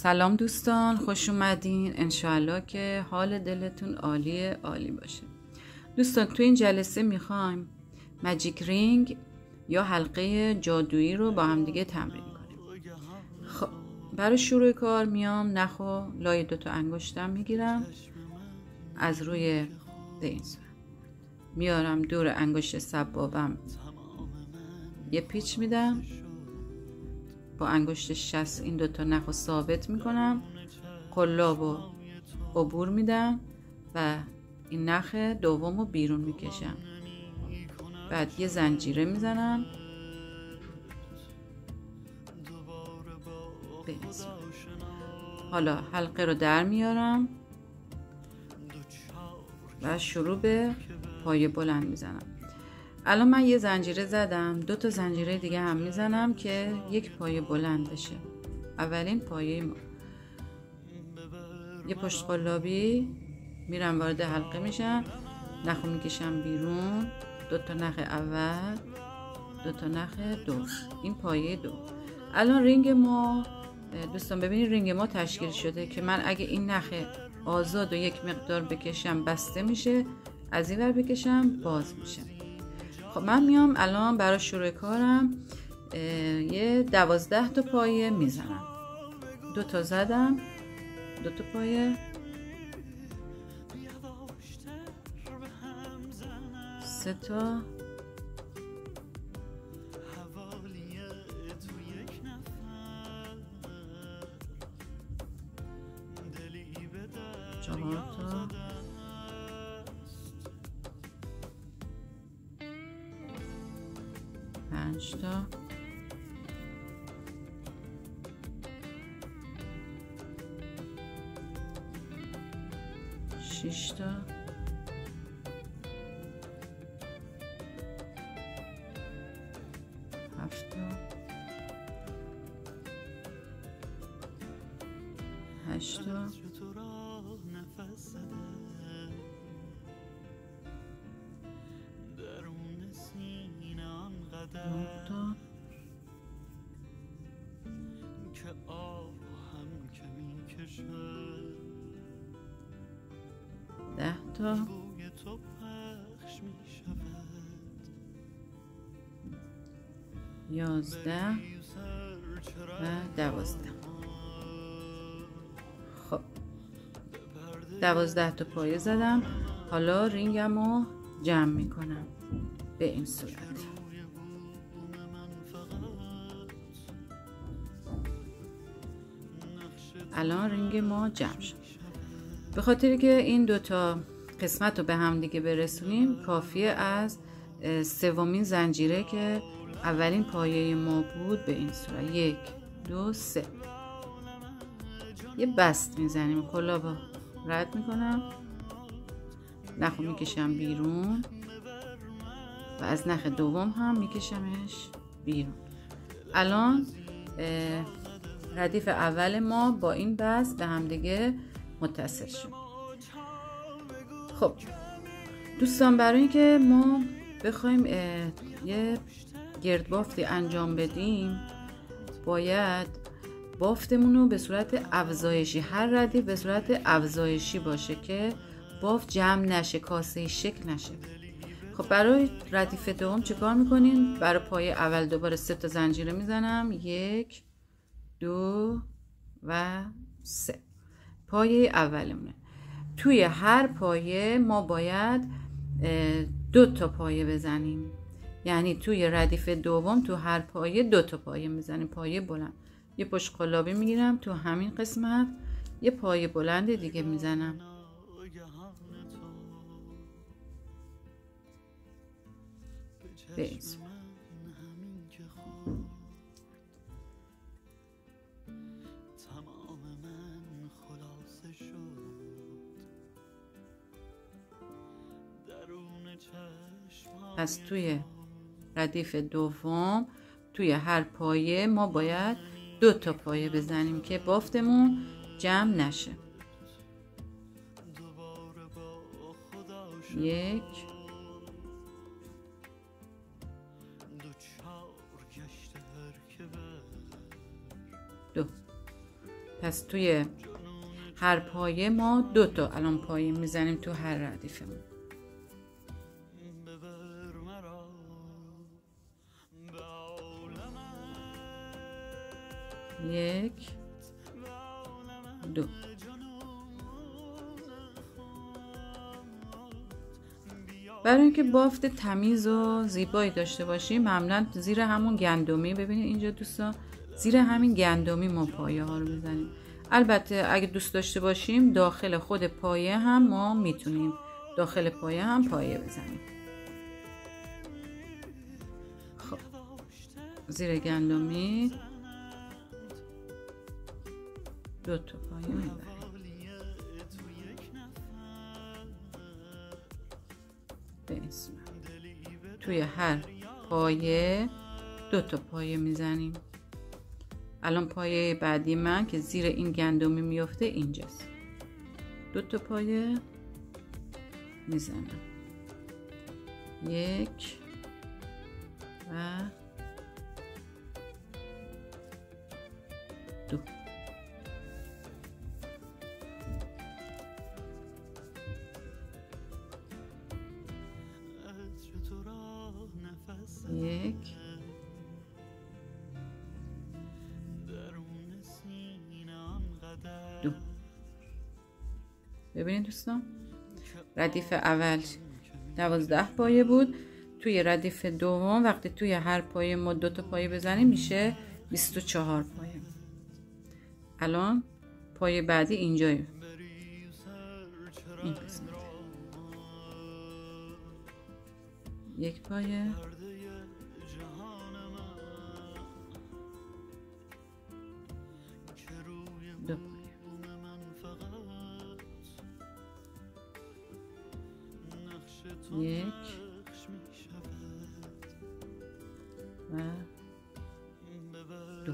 سلام دوستان، خوش اومدین. انشاءالله که حال دلتون عالی باشه. دوستان تو این جلسه میخوایم ماجیک رینگ یا حلقه جادویی رو با هم دیگه تمرین کنیم. خب برای شروع کار میام نخ و لای 2 انگشتم میگیرم، از روی این صورت میارم دور انگشت سبابم یه پیچ میدم، با انگشت شست این 2 نخ رو ثابت میکنم، قلاب رو عبور میدم و این نخ دوم رو بیرون میکشم. بعد یه زنجیره میزنم، حالا حلقه رو در میارم و شروع به پایه بلند میزنم. الان من یه زنجیره زدم، 2 زنجیره دیگه هم میزنم که یک پایه بلند بشه. اولین پایه ما یه پشت قلابی میرم وارد حلقه میشم، نخو میکشم بیرون، 2 نخ اول، 2 نخ دوم، این پایه دوم. الان رینگ ما دوستان ببینید رینگ ما تشکیل شده که من اگه این نخ آزاد و یک مقدار بکشم بسته میشه، از این ور بکشم باز میشه. خب من میام الان برای شروع کارم یه 12 تا پایه میزنم. 2 زدم، 2 پایه، 3 تا، 4 تا، 5 تا، 6 تا، 7 تا، 8 تا، 9 تا، 10 تا، 11 و 12. خب 12 تا پایه زدم. حالا رینگم رو جمع میکنم به این صورت. الان رینگ ما جمع شد. به خاطر که این 2 قسمت رو به هم دیگه برسونیم کافیه از 3مین زنجیره که اولین پایه ما بود به این صورت 1 2 3 یه بست میزنیم، قلاب رد میکنم، نخو میکشم بیرون و از نخ دوم هم میکشمش بیرون. الان ردیف اول ما با این بست به هم دیگه متصل شد. خب دوستان برای اینکه ما بخوایم یه گردبافتی انجام بدیم باید بافتمون رو به صورت افزایشی، هر ردیف به صورت افزایشی باشه که بافت جمع نشه، کاسه شکل نشه. خب برای ردیف دوم چه کار میکنیم؟ برای پایه اول دوباره 3 تا زنجیره میزنم، 1 2 و 3 پایه اولمونه. توی هر پایه ما باید 2 تا پایه بزنیم، یعنی توی ردیف دوم تو هر پایه 2 تا پایه میزنیم، پایه بلند. یه پشت قلابی میگیرم تو همین قسمت یه پایه بلند دیگه میزنم. بیس پس توی ردیف دوم توی هر پایه ما باید 2 تا پایه بزنیم که بافتمون جمع نشه. 1 2 پس توی هر پایه ما 2 تا الان پایه میزنیم تو هر ردیفمون. یک، دو. برای اینکه بافت تمیز و زیبایی داشته باشیم معمولا زیر همون گندمی، ببینید اینجا دوستان، زیر همین گندمی ما پایه ها رو میزنیم. البته اگه دوست داشته باشیم داخل خود پایه هم ما میتونیم داخل پایه هم پایه بزنیم. خب زیر گندمی 2 تا پایه میزنیم. به اسم توی هر پایه 2 تا پایه میزنیم. الان پایه بعدی من که زیر این گندمی میفته اینجاست. 2 تا پایه میزنم. 1 و 2. یک، دو. ببینید دوستان، ردیف اول 12 پایه بود. توی ردیف دوم وقتی توی هر پایه ما 2 تا پایه بزنیم میشه 24 پایه. الان پایه بعدی اینجایه، این قسمت. 1 پایه، 2 پایه. 1 و 2.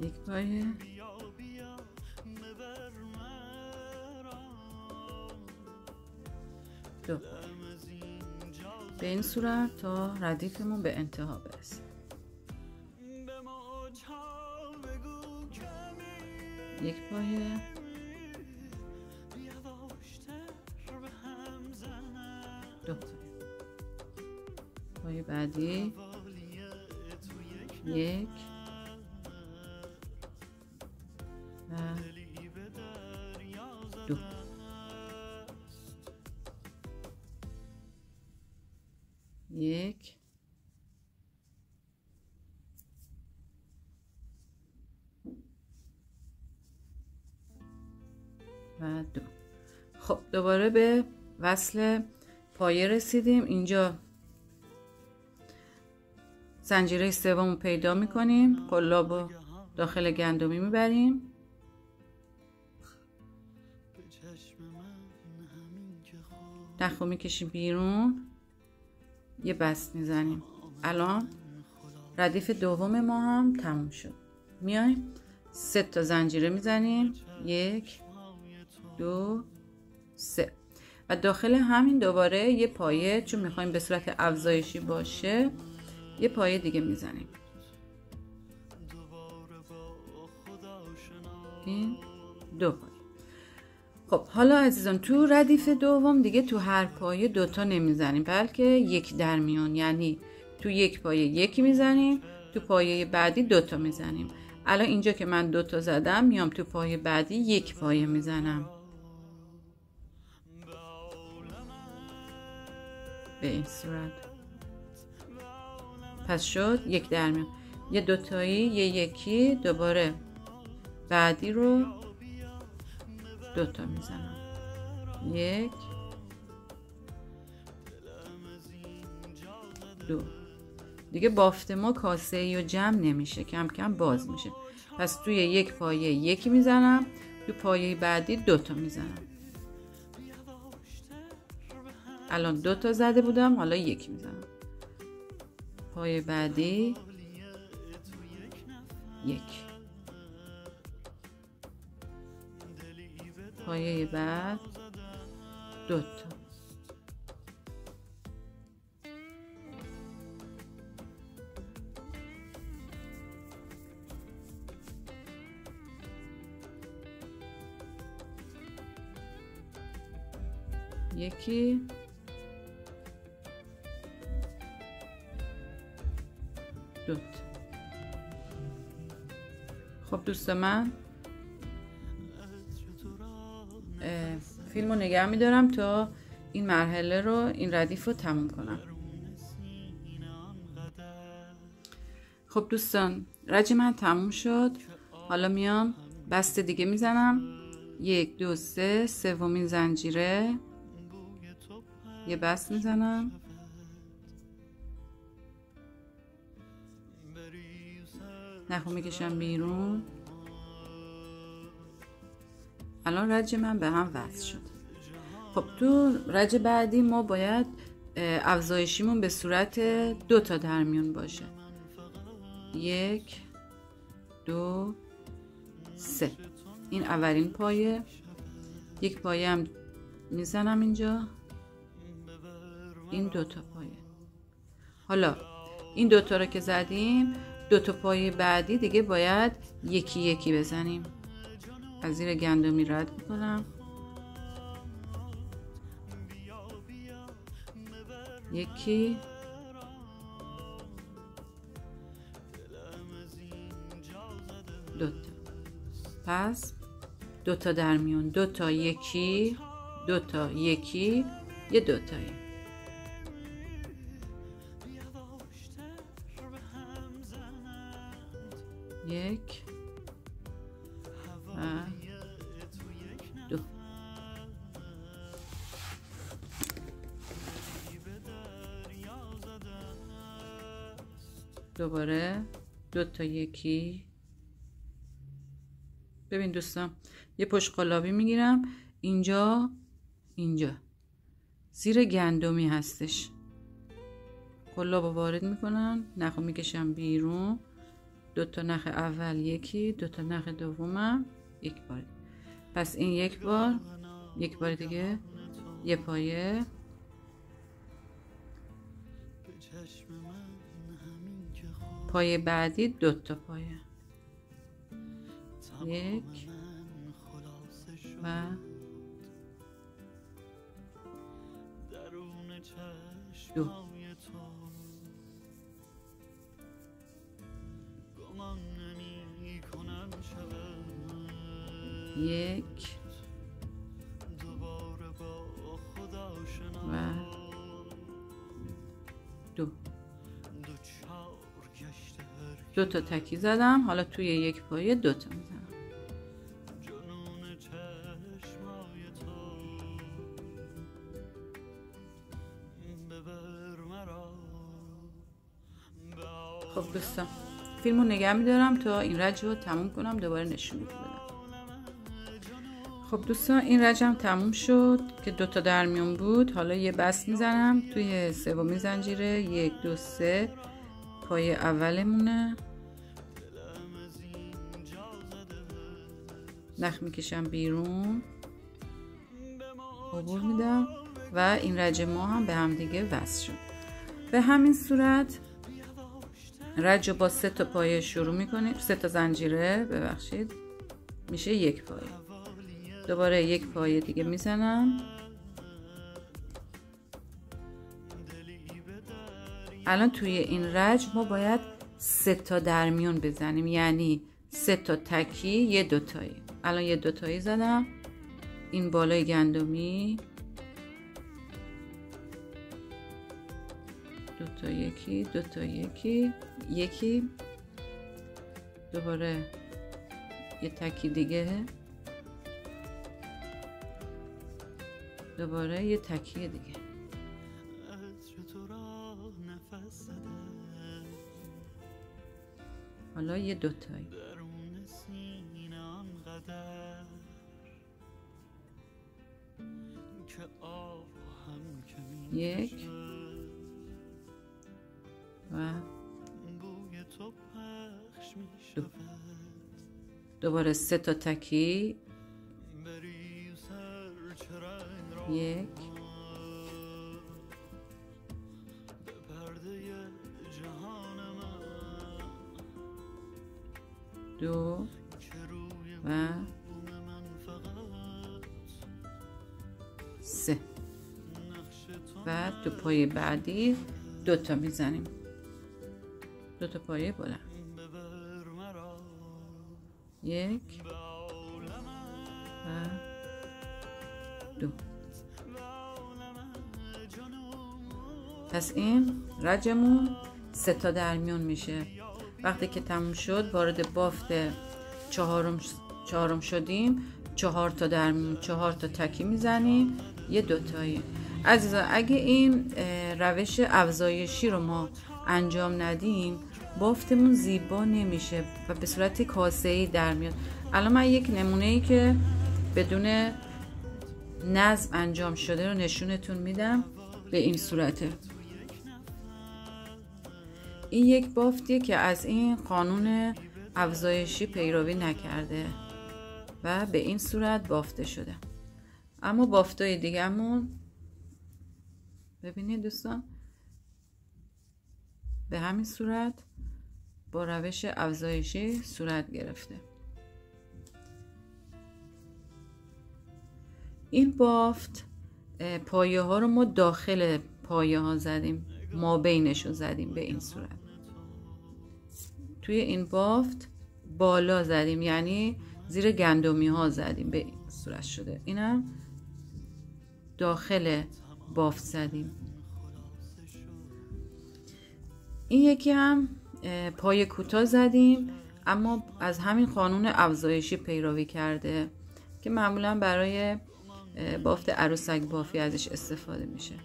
یک پایه، 2 پایه. به این صورت تا ردیفمون به انتها برسه. یک پایه، 2 پایه. پایه بعدی 1 و 2. 1 و 2. خب دوباره به وصل پایه رسیدیم. اینجا زنجیره سوم پیدا میکنیم، قلاب داخل گندمی میبریم، نخو میکشیم بیرون، یه بست میزنیم. الان ردیف دوم ما هم تموم شد. میایم 3 تا زنجیره میزنیم، 1 2 3 و داخل همین دوباره یه پایه، چون میخوایم به صورت افزایشی باشه یه پایه دیگه میزنیم. این 2 پایه. خب حالا عزیزان تو ردیف دوم دیگه تو هر پایه 2 تا نمیزنیم، بلکه 1 در میون، یعنی تو 1 پایه 1 میزنیم، تو پایه بعدی 2 تا میزنیم. الان اینجا که من 2 تا زدم میام تو پایه بعدی 1 پایه میزنم. به این صورت پس شد 1 در میون، یه 2 تایی، یه 1، دوباره بعدی رو 2 تا میزنم. 1 2. دیگه بافت ما کاسه ای و جمع نمیشه، کم کم باز میشه. پس توی 1 پایه 1 میزنم، تو پایه بعدی 2 تا میزنم. الان 2 تا زده بودم، حالا 1 میزنم. پایه بعدی 1، پایه بعد دو تا. یکی، دو تا. خب دوست من، فیلم رو نگه می‌دارم تا این مرحله رو، این ردیف رو تموم کنم. خب دوستان، رج من تموم شد. حالا میام بسته دیگه میزنم. 1 2 3 سومین زنجیره یه بست میزنم. نخو میکشم بیرون. الان رج من به هم وصل شد. خب تو رج بعدی ما باید افزایشیمون به صورت 2 تا در میون باشه. 1 2 3. این اولین پایه. یک پایه هم میزنم اینجا. این 2 تا پایه. حالا این 2 تا رو که زدیم، 2 تا پایه بعدی دیگه باید یکی یکی بزنیم. از زیر گندمی رد میکنم. یکی، دو تا. پس 2 تا در میون، 2 تا یکی، 2 تا یکی، یه 2 تایی. یک و 2. دوباره 2 تا یکی. ببین دوستان، یه پشت قلابی میگیرم اینجا زیر گندمی هستش. قلابو وارد میکنم، نخو میکشم بیرون. 2 تا نخ اول یکی، 2 تا نخ دومم یک بار. پس این یک بار دیگه یه پایه. پایه بعدی 2 تا پایه. 1 و 2. یک و 2. 2 تا تکی زدم. حالا توی یک پایه 2 تا میزنم. خب دوستان، فیلمو نگه میدارم تا این رج رو تموم کنم، دوباره نشون بدم. خب دوستان، این رجم تموم شد که 2 تا در میون بود. حالا یه بست میزنم توی سومین زنجیره. 1 2 3 پایه اولمونه. نخ میکشم بیرون، عبور میدم و این رج ما هم به هم دیگه وصل شد. به همین صورت رج رو با 3 تا پایه شروع میکنیم. 3 تا زنجیره، ببخشید، میشه یک پایه. دوباره یک پایه دیگه میزنم. الان توی این رج ما باید 3 تا در میون بزنیم، یعنی 3 تا تکی، یه 2 تایی. الان یه 2 تایی زدم. این بالای گندمی 2 تا یکی، 2 تا یکی، یکی. دوباره یه تکی دیگه. دوباره یه تکی دیگه. حالا یه 2 تایی. یک و 2. دوباره 3 تا تکی. 1 2 و 3 و تو پای بعدی 2 تا میزنیم، 2 تا پایه بلند، 1 و 2. پس این رجمون 3 تا در میون میشه. وقتی که تموم شد وارد بافت چهارم شدیم، 4 تا در میون، 4 تا تکی میزنیم، یه 2 تایی. عزیزا اگه این روش افزایشی رو ما انجام ندیم بافتمون زیبا نمیشه و به صورت کاسه‌ای در میاد. الان من یک نمونه‌ای که بدون نظم انجام شده رو نشونتون میدم. به این صورته. این یک بافتیه که از این قانون افزایشی پیروی نکرده و به این صورت بافته شده. اما بافتای دیگه‌مون ببینید دوستان به همین صورت با روش افزایشی صورت گرفته. این بافت پایه ها رو ما داخل پایه ها زدیم، ما بینش رو زدیم به این صورت. توی این بافت بالا زدیم، یعنی زیر گندمی ها زدیم، به این صورت شده. اینم داخل بافت زدیم. این یکی هم پای کوتاه زدیم اما از همین قانون افزایشی پیروی کرده که معمولا برای بافت عروسک بافی ازش استفاده میشه.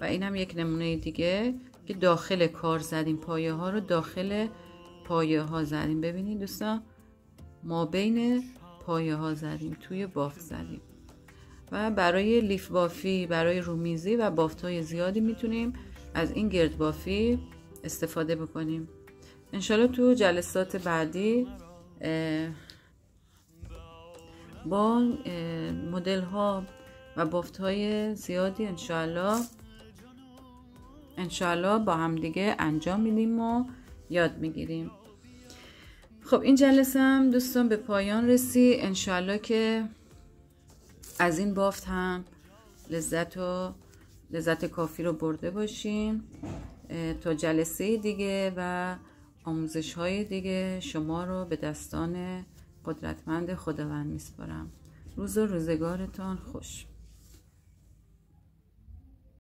و این هم یک نمونه دیگه که داخل کار زدیم، پایه ها رو داخل پایه ها زدیم. ببینید دوستان ما بین پایه ها زدیم، توی بافت زدیم. و برای لیف بافی، برای رومیزی و بافت های زیادی میتونیم از این گرد بافی استفاده بکنیم. انشالله تو جلسات بعدی با مدل ها و بافت های زیادی انشالله با هم دیگه انجام میدیم و یاد میگیریم. خب این جلسه هم دوستان به پایان رسی. انشالله که از این بافت هم لذت کافی رو برده باشین. تا جلسه دیگه و آموزش های دیگه شما رو به دستان قدرتمند خداوند میسپارم. روز و روزگارتان خوش.